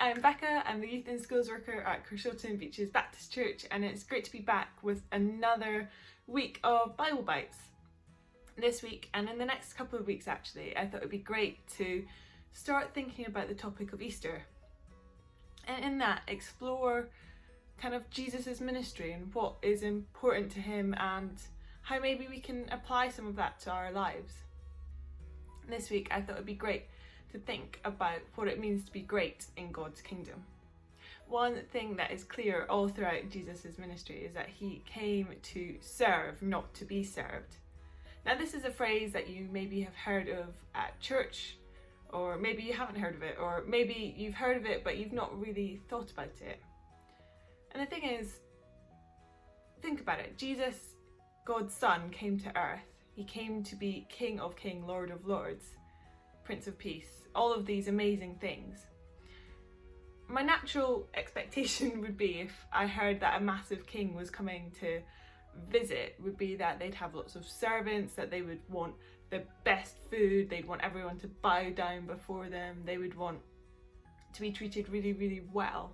I'm Becca, I'm the Youth and Schools Worker at Beeches Baptist Church, and it's great to be back with another week of Bible Bites. This week, and in the next couple of weeks actually, I thought it would be great to start thinking about the topic of Easter. And in that, explore kind of Jesus's ministry and what is important to him and how maybe we can apply some of that to our lives. This week, I thought it would be great to think about what it means to be great in God's kingdom. One thing that is clear all throughout Jesus' ministry is that he came to serve, not to be served. Now, this is a phrase that you maybe have heard of at church, or maybe you haven't heard of it, or maybe you've heard of it but you've not really thought about it. And the thing is, think about it. Jesus, God's Son, came to earth. He came to be King of Kings, Lord of Lords, Prince of Peace, all of these amazing things. My natural expectation would be, if I heard that a massive king was coming to visit, would be that they'd have lots of servants, that they would want the best food, they'd want everyone to bow down before them, they would want to be treated really, really well.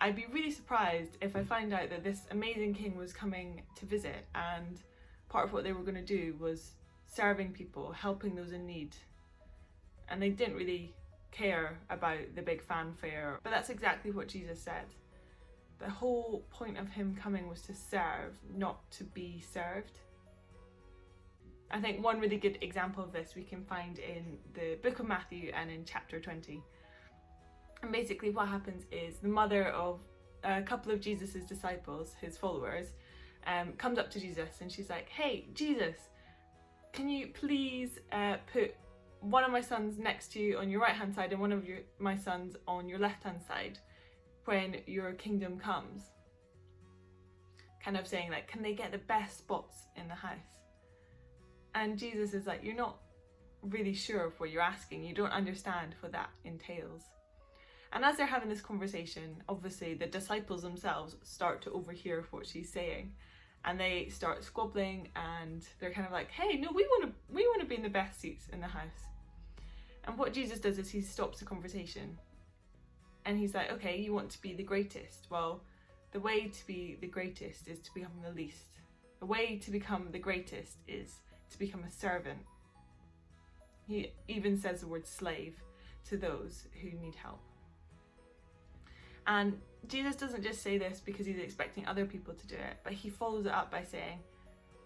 I'd be really surprised if I found out that this amazing king was coming to visit and part of what they were going to do was serving people, helping those in need. And they didn't really care about the big fanfare. But that's exactly what Jesus said. The whole point of him coming was to serve, not to be served. I think one really good example of this we can find in the book of Matthew and in chapter 20. And basically what happens is the mother of a couple of Jesus's disciples, his followers, comes up to Jesus and she's like, "Hey, Jesus, can you please put one of my sons next to you on your right hand side and one of my sons on your left hand side when your kingdom comes?" Kind of saying, like, can they get the best spots in the house? And Jesus is like, you're not really sure of what you're asking. You don't understand what that entails. And as they're having this conversation, obviously the disciples themselves start to overhear what she's saying. And they start squabbling and they're kind of like, hey, no, we want to be in the best seats in the house. And what Jesus does is he stops the conversation and he's like, okay, you want to be the greatest. Well, the way to be the greatest is to become the least. The way to become the greatest is to become a servant. He even says the word slave to those who need help. And Jesus doesn't just say this because he's expecting other people to do it, but he follows it up by saying,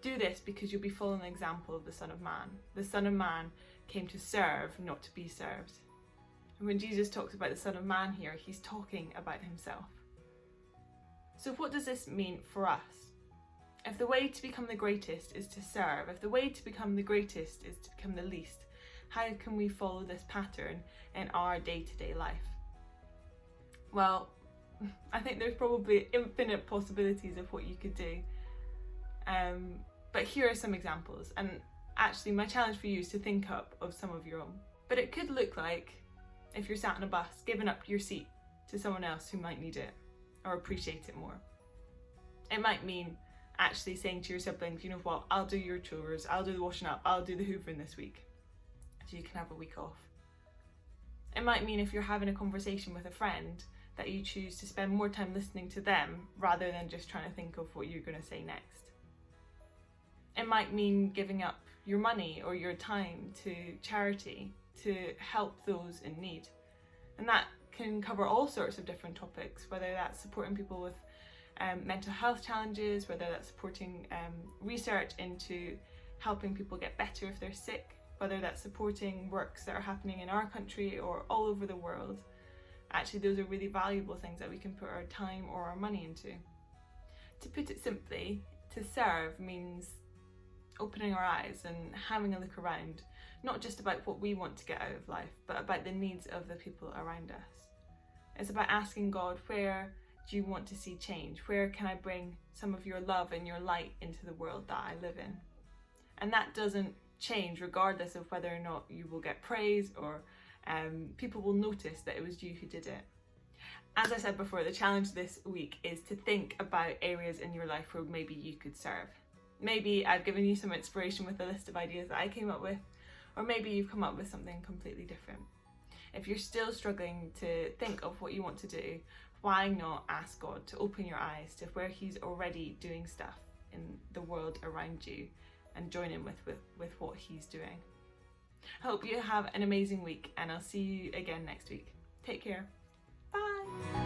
do this because you'll be following the example of the Son of Man. The Son of Man came to serve, not to be served. And when Jesus talks about the Son of Man here, he's talking about himself. So what does this mean for us? If the way to become the greatest is to serve, if the way to become the greatest is to become the least, how can we follow this pattern in our day-to-day life? Well, I think there's probably infinite possibilities of what you could do. But here are some examples, and actually my challenge for you is to think up of some of your own. But it could look like, if you're sat on a bus, giving up your seat to someone else who might need it or appreciate it more. It might mean actually saying to your siblings, you know what, I'll do your chores, I'll do the washing up, I'll do the hoovering this week, so you can have a week off. It might mean if you're having a conversation with a friend that you choose to spend more time listening to them rather than just trying to think of what you're going to say next. It might mean giving up your money or your time to charity to help those in need. And that can cover all sorts of different topics, whether that's supporting people with mental health challenges, whether that's supporting research into helping people get better if they're sick, whether that's supporting works that are happening in our country or all over the world. Actually, those are really valuable things that we can put our time or our money into. To put it simply, to serve means opening our eyes and having a look around, not just about what we want to get out of life, but about the needs of the people around us. It's about asking God, where do you want to see change? Where can I bring some of your love and your light into the world that I live in? And that doesn't change regardless of whether or not you will get praise or people will notice that it was you who did it. As I said before, the challenge this week is to think about areas in your life where maybe you could serve. Maybe I've given you some inspiration with a list of ideas that I came up with, or maybe you've come up with something completely different. If you're still struggling to think of what you want to do, why not ask God to open your eyes to where He's already doing stuff in the world around you and join in with what He's doing. I hope you have an amazing week, and I'll see you again next week. Take care. Bye.